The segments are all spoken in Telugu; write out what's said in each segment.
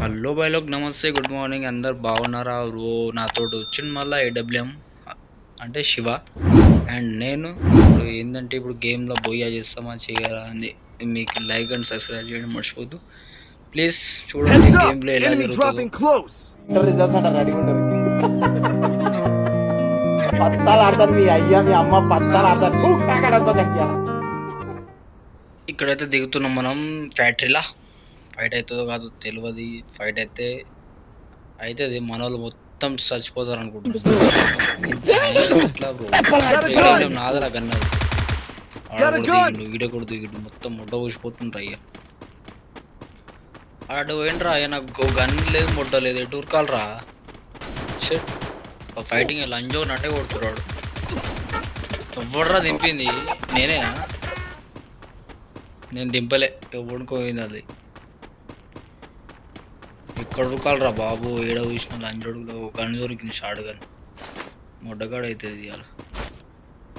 హలో బాయ్ లోక్ నమస్తే గుడ్ మార్నింగ్ అందరు బాగున్నారా బ్రో నాతో వచ్చింది మళ్ళీ ఏడబ్ల్యూఎం అంటే శివ అండ్ నేను ఇప్పుడు ఏంటంటే ఇప్పుడు గేమ్లో బోయా చేస్తామా చేయాలా అని మీకు లైక్ అండ్ సబ్స్క్రైబ్ చేయడం మర్చిపోద్దు ప్లీజ్ చూడండి గేమ్లో ఎలా జరుగుతుందో రిజల్ట్స్ అంటారు రెడీ ఉంటారు పత్తాలు ఆడతారు మీ అయ్యా మీ అమ్మ పత్తాలు ఆడతారు ఇక్కడైతే దిగుతున్నాం మనం ఫ్యాక్టరీలా ఫైట్ అవుతుందో కాదు తెలియదు ఫైట్ అయితే అవుతుంది మన వాళ్ళు మొత్తం చచ్చిపోతారు అనుకుంటున్నాను నాదరా కన్నది ఈడ కూడా దిగిండు మొత్తం ముడ్డ ఊసిపోతుండ్రు అయ్యా ఆడు పోయిండ్రా అయ్యా నాకు గన్ లేదు ముడ్డ లేదు ఎటు ఉరకాలరా షెట్ ఫైటింగ్ లంజో నట్టే కొడుతున్నాడు ఎవడరా దింపింది నేనేనా నేను దింపలే ఎవడుకోయింది అది ఇక్కడ ఉరకాలరా బాబు ఏడ చూసిన లంజోడులో గన్ దొరికింది షార్ట్ గన్ మొడ్డగాడు అవుతుంది ఇవాళ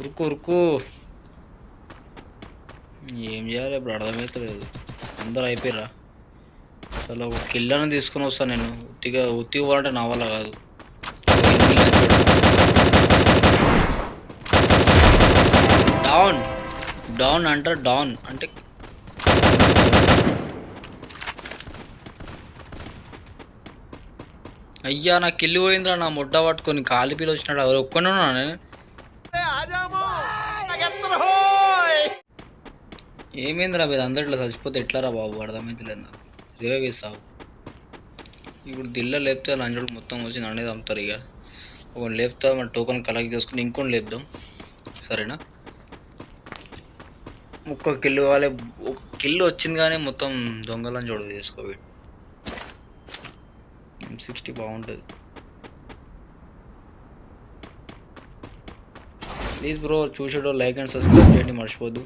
ఉరుకు ఉరుకు ఏం చేయాలి ఇప్పుడు అర్థమవుతలేదు అందరూ అయిపోయారా అసలు ఒక కిల్లని తీసుకుని వస్తాను నేను ఉత్తిగా పోవాలంటే నా వల్ల కాదు డౌన్ డౌన్ అంటారు డౌన్ అంటే అయ్యా నా కిల్లు పోయిందిరా నా ముడ్డ పట్టుకొని కాలి పిల్ల వచ్చినాడు ఎవరు ఒక్కనే ఉన్నా నేను ఏమైందిరా మీరు అందరిలో చచ్చిపోతే ఎట్లారా బాబు అర్థమైతలేదు నాకు రివైవ్ ఇస్తావు ఇప్పుడు దిల్ల లేపితే లంజోడు మొత్తం వచ్చి నన్నే అమ్ముతారు ఇక ఒకటి లేపుతా మన టోకెన్ కలెక్ట్ చేసుకుని ఇంకొని లేపుదాం సరేనా ఒక్క కిల్లు కావాలి ఒక కిల్లు వచ్చింది కానీ మొత్తం దొంగలని చూడ చేసుకోవి 60 బాగుంటుంది ప్లీజ్ బ్రో చూసాడో లైక్ అండ్ సబ్స్క్రైబ్ చేయండి మర్చిపోద్దు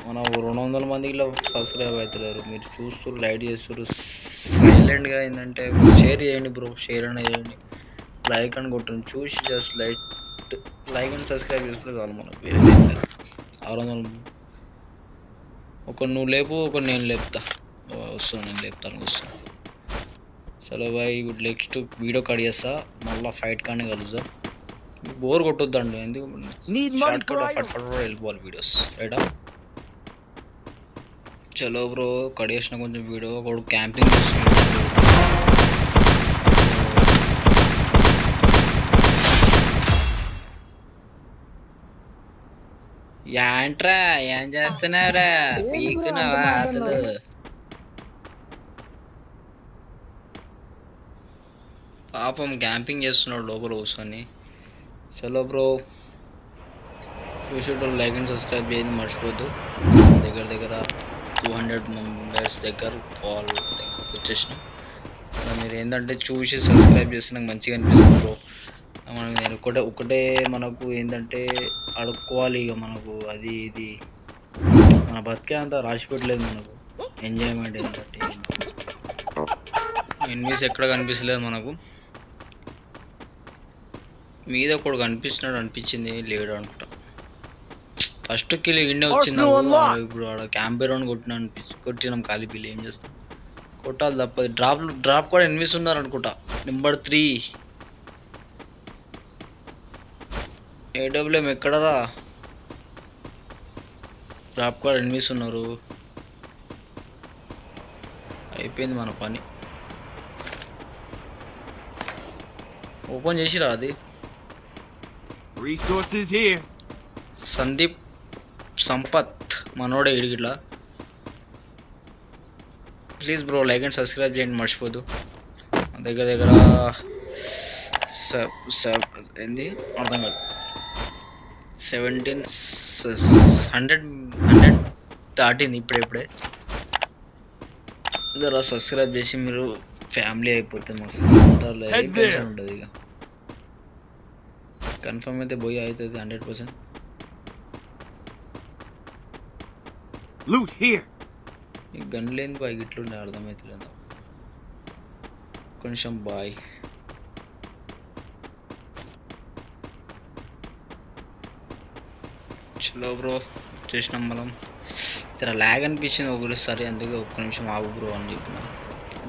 మన 200 మందికి ఇలా సబ్స్క్రైబ్ అవుతున్నారు మీరు చూస్తూ లైక్ చేస్తారు సైలెంట్గా ఏంటంటే షేర్ చేయండి బ్రో షేర్ అనేది చేయండి లైక్ అని కొట్టండి చూసి జస్ట్ లైక్ అండ్ సబ్స్క్రైబ్ చేస్తే చాలు మనకు వేరే 600 ఒక నువ్వు లేపు ఒక నేను లేపుతా వస్తాను నేను లేపుతాను వస్తాను చలో బాయ్ ఇప్పుడు నెక్స్ట్ వీడియో కట్ చేస్తా మళ్ళీ ఫైట్ కానీ కలుద్దాం బోర్ కొట్టొద్దండి ఎందుకు షార్ట్ కట్ ఫట్ వెళ్ళిపోవాలి వీడియోస్ రైటా చలో బ్రో కట్ చేసిన కొంచెం వీడియో ఒకడు క్యాంపింగ్ చేస్తున్నాడు ఏంట్రా ఏం చేస్తున్నావురా పీకుతున్నావా అసలు పాపం క్యాంపింగ్ చేస్తున్నాడు లోపల కూర్చొని చలో బ్రో చూసేటోళ్ళు లైక్ అండ్ సబ్స్క్రైబ్ చేయండి మర్చిపోద్దు దగ్గర 200 మెంబర్స్ దగ్గర కాల్ దగ్గరకు వచ్చేసిన మీరు ఏంటంటే చూసి సబ్స్క్రైబ్ చేస్తే నాకు మంచిగా అనిపిస్తుంది బ్రో మనం నేను ఒకటే మనకు ఏంటంటే అడుక్కోవాలి ఇక మనకు అది ఇది మన బతికే అంతా రాసి పెట్టలేదు మనకు ఎంజాయ్మెంట్ ఏంటంటే ఎనిమిస్ ఎక్కడ కనిపిస్తలేదు మనకు మీద ఒకడు కనిపిస్తున్నాడు అనిపించింది లేడు అనుకుంటా ఫస్ట్ కిల్ ఇండే వచ్చింది ఇప్పుడు ఆడ క్యాంపే రౌండ్ కొట్టినాం ఖాళీ పిల్లి ఏం చేస్తాం కొట్టాలి తప్పదు డ్రాప్ కూడా ఎనిమిస్ ఉన్నారు అనుకుంటా నెంబర్ 3 ఏడబ్ల్యూఎం ఎక్కడరా డ్రాప్ కూడా ఎనిమిస్ ఉన్నారు అయిపోయింది మన పని ఓపెన్ చేసిరా అది Resources here. సందీప్ సంపత్ మనోడే ఇడిగిట్లా please bro like and subscribe చేయండి మర్చిపోద్దు దగ్గర ఏంది అర్థం కాదు 100 దాటింది ఇప్పుడే జరా సబ్స్క్రైబ్ చేసి మీరు ఫ్యామిలీ అయిపోతే మస్తు ఉండదు ఇక కన్ఫర్మ్ అయితే పోయి అవుతుంది 100%. Loot here. ఈ గన్ లేని బాయ్ ఇట్లుండే అర్థమవుతలేదు కొంచెం బాయ్ చలో బ్రో చేసినాం మనం జర ల్యాగ్ అనిపించింది ఒకసారి అందుకే ఒక్క నిమిషం ఆగు బ్రో అని చెప్పిన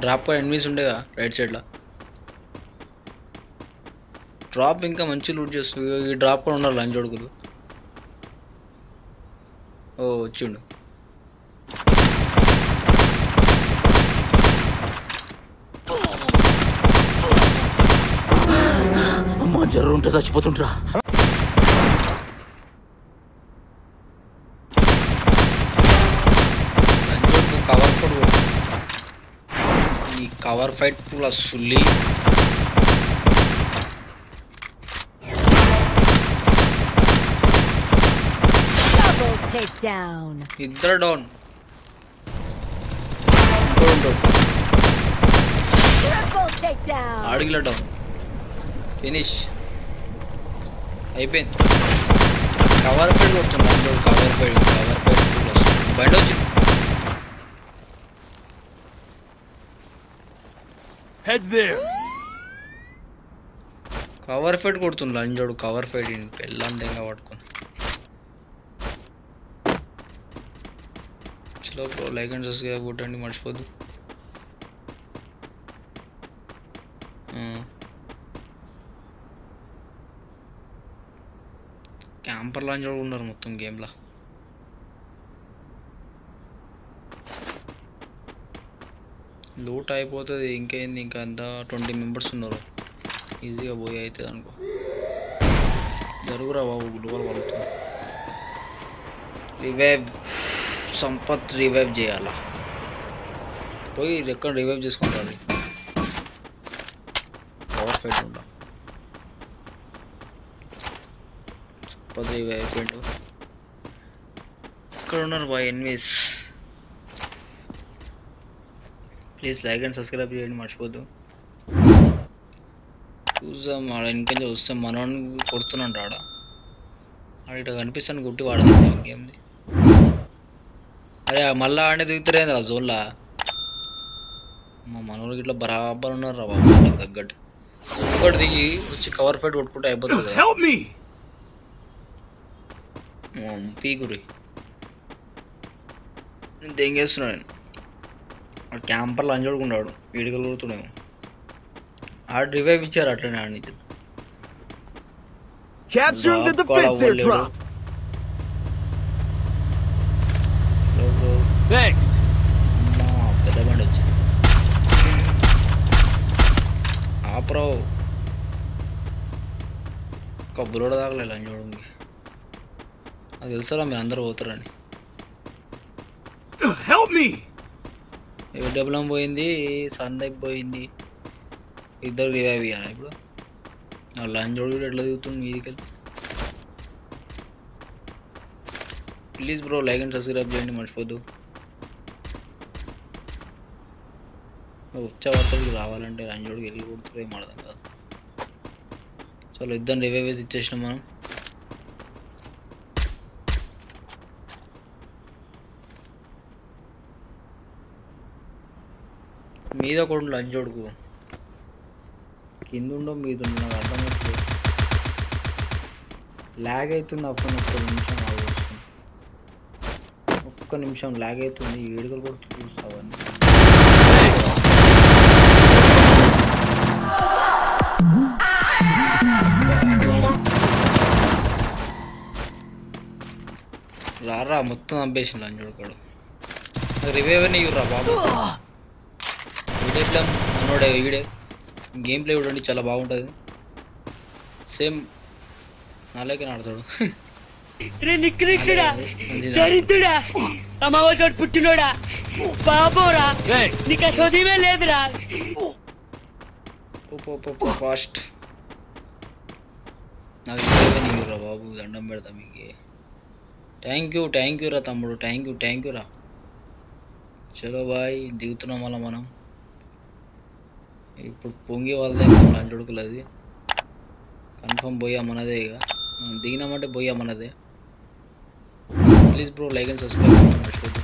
డ్రాప్ ఎనిమిస్ ఉండేగా రైట్ సైడ్లో. డ్రాప్ ఇంకా మంచి లూట్ చేస్తుంది. ఈ డ్రాప్ కూడా ఉన్నారు లంచ్ కొడుకులు. ఓ వచ్చిండు. అమ్మ జర్రు ఉంటే చచ్చిపోతుంటరా. లంచ్ కొడుకు కవర్ కూడా ఈ కవర్ ఫైట్ ప్లస్ సుల్లి. Double takedown. ఇద్దరు డౌన్. Triple takedown. ఆడిగిల డౌన్. ఫినిష్ అయిపోయింది. కవర్ ఫైట్ కొడుతుంది అందరూ. కవర్ ఫైట్ బండి వచ్చింది. Head there. కవర్ ఫైట్ కొడుతుంది లంజోడు. కవర్ ఫైట్ పెళ్ళంతంగా పట్టుకొని. చలో బ్రో, లైక్ అండ్ సబ్స్క్రైబ్ కొట్టండి మర్చిపోద్దు. క్యాంపర్ లంజోడు ఉన్నారు మొత్తం గేమ్లో. లూట్ అయిపోతుంది. ఇంకేంది, ఇంకా అంతా 20 మెంబర్స్ ఉన్నారు. ఈజీగా పోయి అవుతుంది అనుకో. జరుగురా బాబు, గ్లోబల్ పడుతుంది. రివైవ్ సంపత్ రివైవ్ చేయాలా? పోయి ఎక్కడ రివైవ్ చేసుకుంటారు. పవర్ ఫైట్ ఉందా? సంపత్ రివైవ్ అయిపోయిండు. ఇక్కడ ఉన్నారు బాయ్ ఎన్వీస్. ప్లీజ్ లైక్ అండ్ సబ్స్క్రైబ్ చేయండి మర్చిపోద్దు. చూసాం ఆడ ఇంకొంచెం వస్తే మనోని కొడుతున్నాడు. ఆడ ఇట్లా కనిపిస్తాను గుట్టి వాడదు ఇంకేంది. అరే మళ్ళీ ఆడే దిగుతారేంది ఆ జోన్లా. మా మనోళ్ళకి ఇట్లా బరాబర్ ఉన్నారు రా బాబు. తగ్గట్టు ఒక్కటి దిగి వచ్చి కవర్ ఫైట్ కొట్టుకుంటే అయిపోతుంది. Help me. పీకురి దెంగేస్తున్నాడు నేను. క్యాంపర్లో అంజోడుకున్నాడు. వీడికలు కొడుతున్నాము. ఆడు రివైవ్ ఇచ్చారు అట్లనే ఆడి. Capturing the defense airdrop. Thanks. పెద్ద బండి వచ్చింది. ఆప్రో ఒక బులోడ దాకలే లంజోడుకి. అది తెలుసారా మీరు అందరూ పోతారని. Help me. డబ్బులం పోయింది, సందీప్ పోయింది. ఇద్దరు రివైవ్ ఇవ్వాలి ఇప్పుడు. ఆ లంజోడు కూడా ఎట్లా దిగుతుంది మీదికెళ్ళి. Please bro like and subscribe చేయండి మర్చిపోద్దు. వచ్చేవాళ్ళకి రావాలంటే లంజోడికి వెళ్ళి కొడుతుంది ఏం అర్థం కాదు. చలో ఇద్దరు రివైవ్ వేసి ఇచ్చేసినాం మనం. మీద కూడా లంజోడుకు కింద ఉండో మీద ఉండో నాకు అర్థమవుతుంది. ల్యాగ్ అవుతుంది. ఒక్క నిమిషం ల్యాగ్ అవుతుంది. ఏడుగులు కూడా చూస్తావని. రారా మొత్తం చంపేసిండు లంజోడుకాడు. రివైవ్ అని ఇవ్వరా బాబు. వీడే మనోడే వీడే. గేమ్ ప్లే చూడండి చాలా బాగుంటుంది. సేమ్ నాలేకే ఆడతాడు. పుట్టినోడా బాబోరా నీకు చదివే లేదురా. ఫాస్ట్ నాకు ఇవ్వరా బాబు, దండం పెడతా మీకు. థ్యాంక్ యూ రా తమ్ముడు. థ్యాంక్ యూ రా. చలో బాయ్ దిగుతున్నాం మళ్ళీ మనం. ఇప్పుడు పొంగి వాళ్ళదే లంచొడుకులు. అది కన్ఫర్మ్ పోయా మనదే. ఇక మనం దిగినామంటే పోయా మనదే. Please bro like and subscribe మర్చిపోద్దు.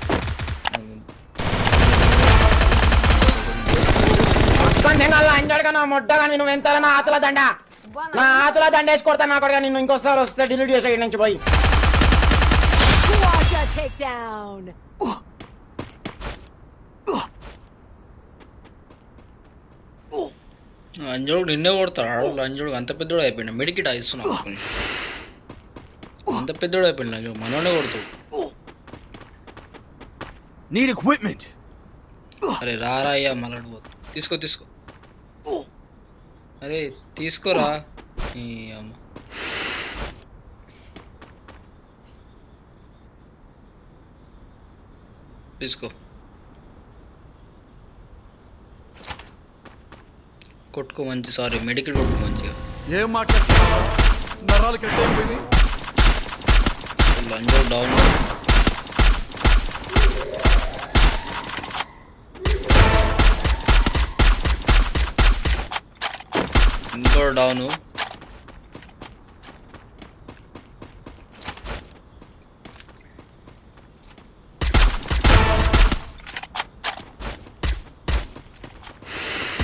మొట్టగా నేను ఎంత నా ఆతల దండ వేసి కొడతా. నా కూడా నేను ఇంకోసారి వస్తే డిలీట్ చేసే నుంచి పోయి. Quadra takedown. లంజోడు నిన్నే కొడతాడు. లంజోడు అంత పెద్దోడు అయిపోయినా మెడికిట్ ఇస్తున్నావు అంత పెద్దోడు అయిపోయింది లంజోడు మనోనే కొడుతాడు. Need equipment. అరే రారా అయ్యా మళ్ళీ తీసుకో తీసుకో. అరే తీసుకోరా ఈ అమ్మ. తీసుకో కొట్టుకో మంచి సారీ మెడికల్ కొట్టుకో మంచిగా. ఏం మాట్లాడుతున్నావా? నరాలు కట్ అయిపోయింది. లంజో డౌన్. ఇంకో డౌను.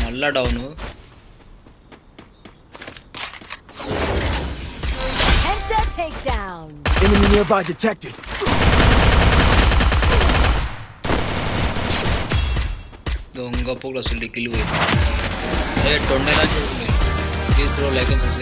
మళ్ళా down. Penta takedown. Enemy nearby detected. దొంగ పోగులు అసలు కిల్లు పోయింది. అరే 20 చూడండి. Please bro like and subscribe.